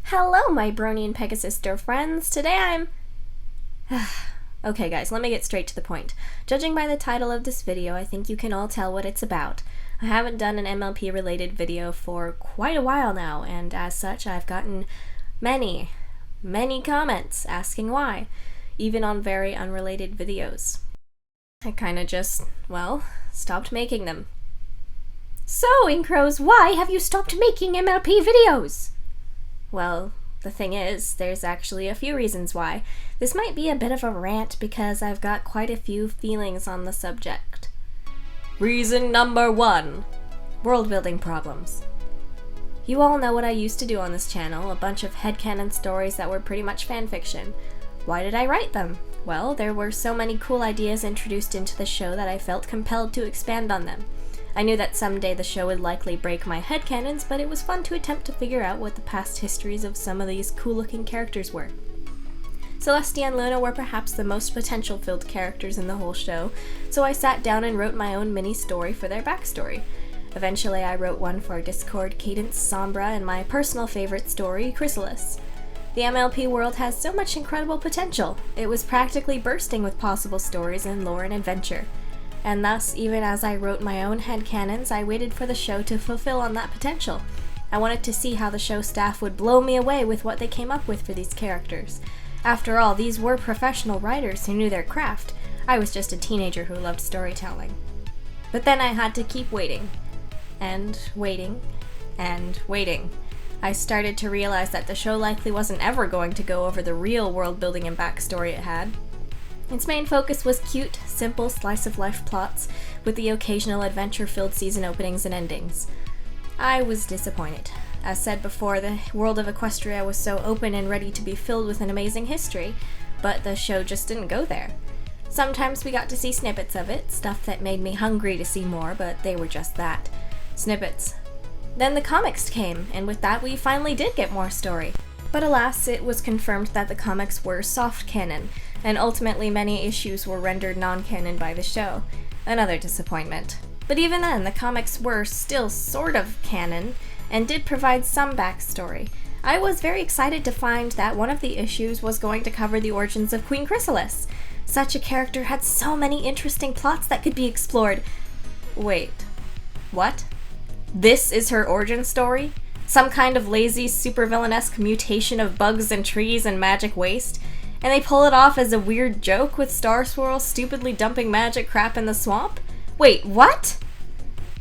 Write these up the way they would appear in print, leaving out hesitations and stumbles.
Hello, my Brony and Pegasister friends. Today I'm... Okay guys, let me get straight to the point. Judging by the title of this video, I think you can all tell what it's about. I haven't done an MLP related video for quite a while now, and as such I've gotten many comments asking why, even on very unrelated videos. I kinda just, well, stopped making them. So, Inkros, why have you stopped making MLP videos? Well, the thing is, there's actually a few reasons why. This might be a bit of a rant because I've got quite a few feelings on the subject. Reason number 1. World-building problems. You all know what I used to do on this channel, a bunch of headcanon stories that were pretty much fanfiction. Why did I write them? Well, there were so many cool ideas introduced into the show that I felt compelled to expand on them. I knew that someday the show would likely break my headcanons, but it was fun to attempt to figure out what the past histories of some of these cool-looking characters were. Celestia and Luna were perhaps the most potential-filled characters in the whole show, so I sat down and wrote my own mini-story for their backstory. Eventually I wrote one for Discord, Cadence, Sombra, and my personal favorite story, Chrysalis. The MLP world has so much incredible potential. It was practically bursting with possible stories and lore and adventure. And thus, even as I wrote my own headcanons, I waited for the show to fulfill on that potential. I wanted to see how the show staff would blow me away with what they came up with for these characters. After all, these were professional writers who knew their craft. I was just a teenager who loved storytelling. But then I had to keep waiting. And waiting. And waiting. I started to realize that the show likely wasn't ever going to go over the real world building and backstory it had. Its main focus was cute, simple slice-of-life plots with the occasional adventure-filled season openings and endings. I was disappointed. As said before, the world of Equestria was so open and ready to be filled with an amazing history, but the show just didn't go there. Sometimes we got to see snippets of it, stuff that made me hungry to see more, but they were just that. Snippets. Then the comics came, and with that we finally did get more story. But alas, it was confirmed that the comics were soft canon, and ultimately many issues were rendered non-canon by the show. Another disappointment. But even then, the comics were still sort of canon, and did provide some backstory. I was very excited to find that one of the issues was going to cover the origins of Queen Chrysalis. Such a character had so many interesting plots that could be explored. Wait. What? This is her origin story? Some kind of lazy, supervillainesque mutation of bugs and trees and magic waste? And they pull it off as a weird joke with Star Swirl stupidly dumping magic crap in the swamp? Wait, what?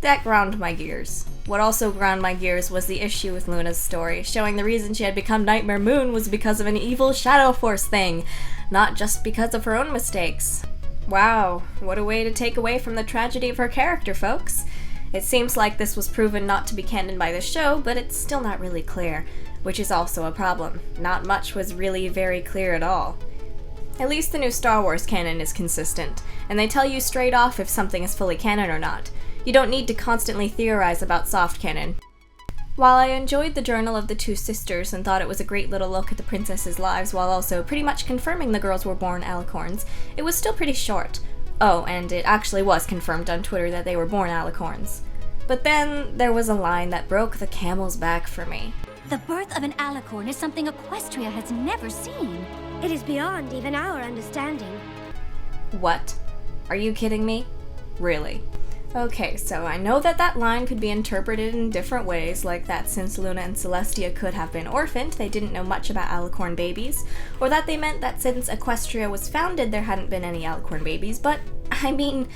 That ground my gears. What also ground my gears was the issue with Luna's story, showing the reason she had become Nightmare Moon was because of an evil Shadow Force thing, not just because of her own mistakes. Wow, what a way to take away from the tragedy of her character, folks. It seems like this was proven not to be canon by the show, but it's still not really clear, which is also a problem. Not much was really very clear at all. At least the new Star Wars canon is consistent, and they tell you straight off if something is fully canon or not. You don't need to constantly theorize about soft canon. While I enjoyed the Journal of the Two Sisters and thought it was a great little look at the princesses' lives while also pretty much confirming the girls were born alicorns, it was still pretty short. Oh, and it actually was confirmed on Twitter that they were born alicorns. But then there was a line that broke the camel's back for me. The birth of an alicorn is something Equestria has never seen. It is beyond even our understanding. What? Are you kidding me? Really? Okay, so I know that that line could be interpreted in different ways, like that since Luna and Celestia could have been orphaned, they didn't know much about alicorn babies, or that they meant that since Equestria was founded there hadn't been any alicorn babies, but, I mean,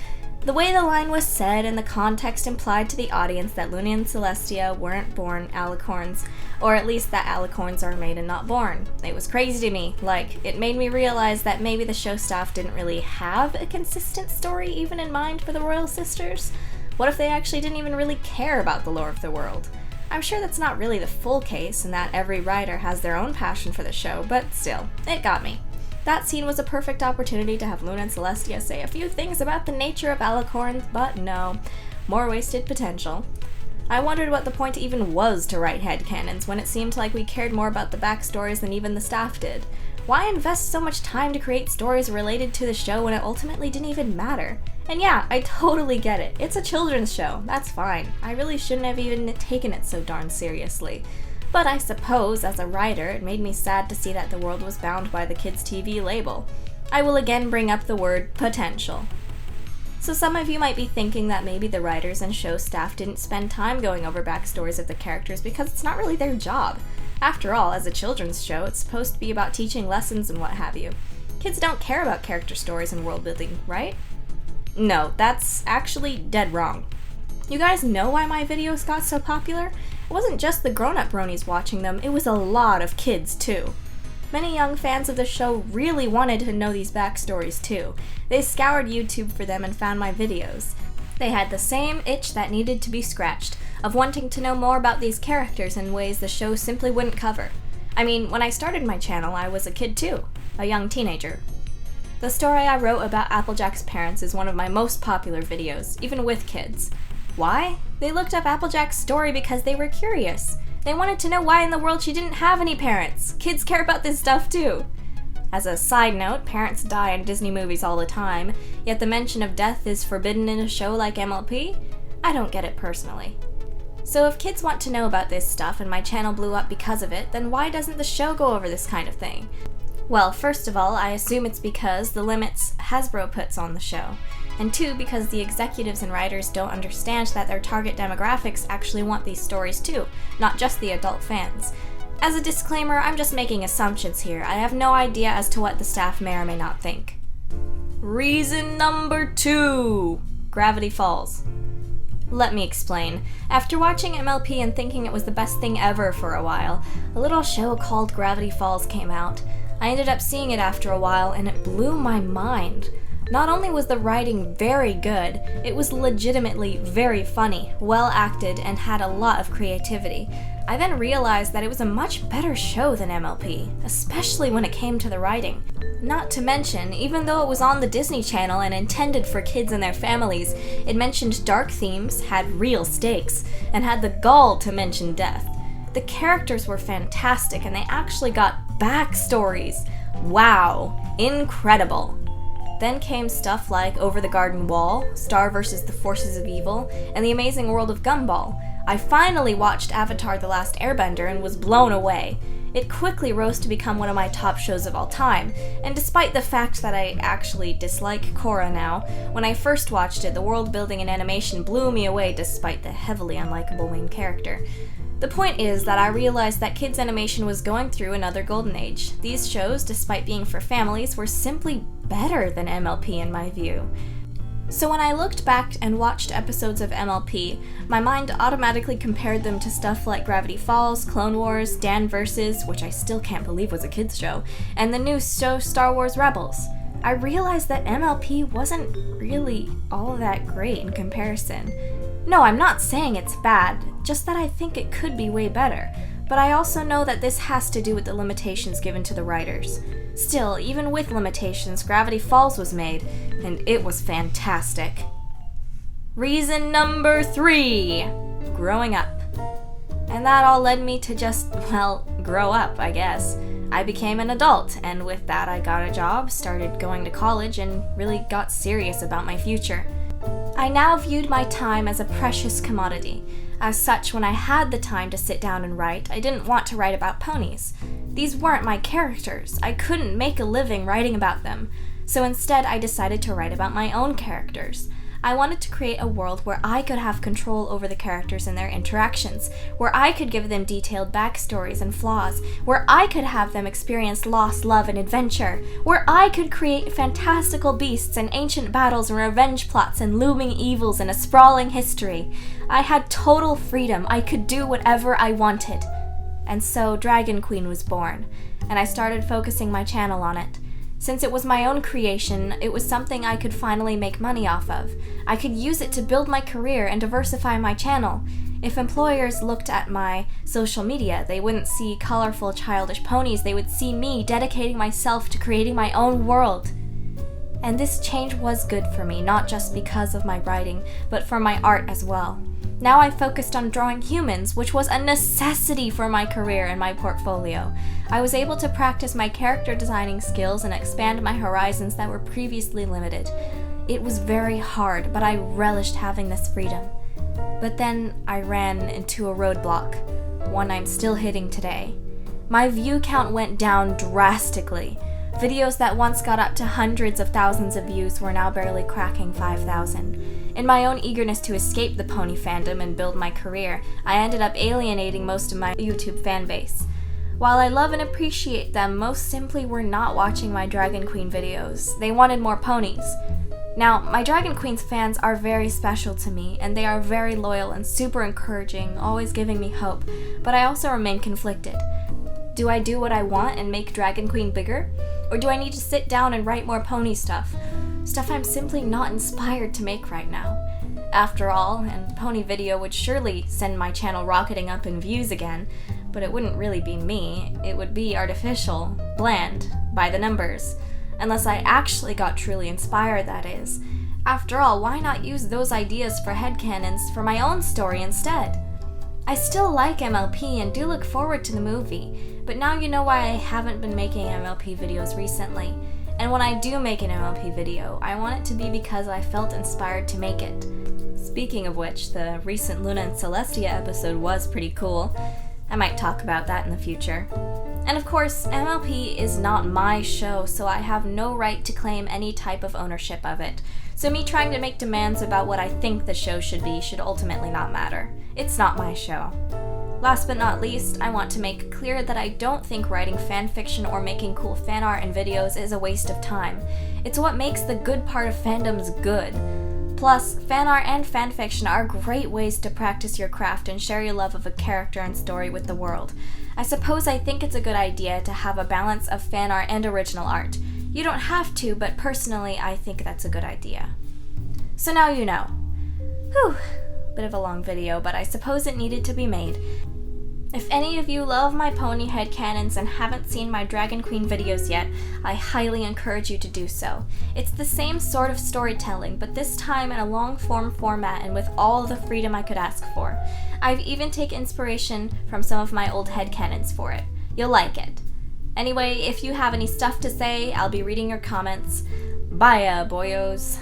the way the line was said and the context implied to the audience that Luna and Celestia weren't born alicorns, or at least that alicorns are made and not born. It was crazy to me. Like, it made me realize that maybe the show staff didn't really have a consistent story even in mind for the Royal Sisters. What if they actually didn't even really care about the lore of the world? I'm sure that's not really the full case and that every writer has their own passion for the show, but still, it got me. That scene was a perfect opportunity to have Luna and Celestia say a few things about the nature of alicorns, but no, more wasted potential. I wondered what the point even was to write headcanons when it seemed like we cared more about the backstories than even the staff did. Why invest so much time to create stories related to the show when it ultimately didn't even matter? And yeah, I totally get it. It's a children's show. That's fine. I really shouldn't have even taken it so darn seriously. But I suppose, as a writer, it made me sad to see that the world was bound by the kids' TV label. I will again bring up the word potential. So some of you might be thinking that maybe the writers and show staff didn't spend time going over backstories of the characters because it's not really their job. After all, as a children's show, it's supposed to be about teaching lessons and what have you. Kids don't care about character stories and world building, right? No, that's actually dead wrong. You guys know why my videos got so popular? It wasn't just the grown-up bronies watching them, it was a lot of kids too. Many young fans of the show really wanted to know these backstories too. They scoured YouTube for them and found my videos. They had the same itch that needed to be scratched, of wanting to know more about these characters in ways the show simply wouldn't cover. I mean, when I started my channel, I was a kid too, a young teenager. The story I wrote about Applejack's parents is one of my most popular videos, even with kids. Why? They looked up Applejack's story because they were curious. They wanted to know why in the world she didn't have any parents. Kids care about this stuff too. As a side note, parents die in Disney movies all the time, yet the mention of death is forbidden in a show like MLP? I don't get it personally. So if kids want to know about this stuff and my channel blew up because of it, then why doesn't the show go over this kind of thing? Well, first of all, I assume it's because the limits Hasbro puts on the show. And two, because the executives and writers don't understand that their target demographics actually want these stories too, not just the adult fans. As a disclaimer, I'm just making assumptions here. I have no idea as to what the staff may or may not think. Reason number 2. Gravity Falls. Let me explain. After watching MLP and thinking it was the best thing ever for a while, a little show called Gravity Falls came out. I ended up seeing it after a while and it blew my mind. Not only was the writing very good, it was legitimately very funny, well acted, and had a lot of creativity. I then realized that it was a much better show than MLP, especially when it came to the writing. Not to mention, even though it was on the Disney Channel and intended for kids and their families, it mentioned dark themes, had real stakes, and had the gall to mention death. The characters were fantastic and they actually got backstories. Wow, incredible. Then came stuff like Over the Garden Wall, Star vs. the Forces of Evil, and The Amazing World of Gumball. I finally watched Avatar: The Last Airbender and was blown away. It quickly rose to become one of my top shows of all time, and despite the fact that I actually dislike Korra now, when I first watched it, the world building and animation blew me away despite the heavily unlikable main character. The point is that I realized that kids animation was going through another golden age. These shows, despite being for families, were simply better than MLP in my view. So when I looked back and watched episodes of MLP, my mind automatically compared them to stuff like Gravity Falls, Clone Wars, Dan Vs., which I still can't believe was a kids show, and the new show Star Wars Rebels. I realized that MLP wasn't really all that great in comparison. No, I'm not saying it's bad, just that I think it could be way better. But I also know that this has to do with the limitations given to the writers. Still, even with limitations, Gravity Falls was made, and it was fantastic. Reason number 3. Growing up. And that all led me to just, well, grow up, I guess. I became an adult, and with that I got a job, started going to college, and really got serious about my future. I now viewed my time as a precious commodity. As such, when I had the time to sit down and write, I didn't want to write about ponies. These weren't my characters. I couldn't make a living writing about them. So instead, I decided to write about my own characters. I wanted to create a world where I could have control over the characters and their interactions, where I could give them detailed backstories and flaws, where I could have them experience loss, love, and adventure, where I could create fantastical beasts and ancient battles and revenge plots and looming evils and a sprawling history. I had total freedom. I could do whatever I wanted. And so Dragon Queen was born, and I started focusing my channel on it. Since it was my own creation, it was something I could finally make money off of. I could use it to build my career and diversify my channel. If employers looked at my social media, they wouldn't see colorful, childish ponies. They would see me dedicating myself to creating my own world. And this change was good for me, not just because of my writing, but for my art as well. Now I focused on drawing humans, which was a necessity for my career and my portfolio. I was able to practice my character designing skills and expand my horizons that were previously limited. It was very hard, but I relished having this freedom. But then I ran into a roadblock. one I'm still hitting today. My view count went down drastically. Videos that once got up to hundreds of thousands of views were now barely cracking 5,000. In my own eagerness to escape the pony fandom and build my career, I ended up alienating most of my YouTube fanbase. While I love and appreciate them, most simply were not watching my Dragon Queen videos. They wanted more ponies. Now, my Dragon Queen's fans are very special to me, and they are very loyal and super encouraging, always giving me hope, but I also remain conflicted. Do I do what I want and make Dragon Queen bigger? Or do I need to sit down and write more pony stuff? Stuff I'm simply not inspired to make right now. After all, and pony video would surely send my channel rocketing up in views again, but it wouldn't really be me. It would be artificial, bland, by the numbers. Unless I actually got truly inspired, that is. After all, why not use those ideas for headcanons for my own story instead? I still like MLP and do look forward to the movie, but now you know why I haven't been making MLP videos recently. And when I do make an MLP video, I want it to be because I felt inspired to make it. Speaking of which, the recent Luna and Celestia episode was pretty cool. I might talk about that in the future. And of course, MLP is not my show, so I have no right to claim any type of ownership of it. So me trying to make demands about what I think the show should be should ultimately not matter. It's not my show. Last but not least, I want to make clear that I don't think writing fanfiction or making cool fan art and videos is a waste of time. It's what makes the good part of fandoms good. Plus, fan art and fanfiction are great ways to practice your craft and share your love of a character and story with the world. I suppose I think it's a good idea to have a balance of fan art and original art. You don't have to, but personally, I think that's a good idea. So now you know. Whew, bit of a long video, but I suppose it needed to be made. If any of you love my pony headcanons and haven't seen my Dragon Queen videos yet, I highly encourage you to do so. It's the same sort of storytelling, but this time in a long-form format and with all the freedom I could ask for. I've even taken inspiration from some of my old headcanons for it. You'll like it. Anyway, if you have any stuff to say, I'll be reading your comments. Bye, boyos.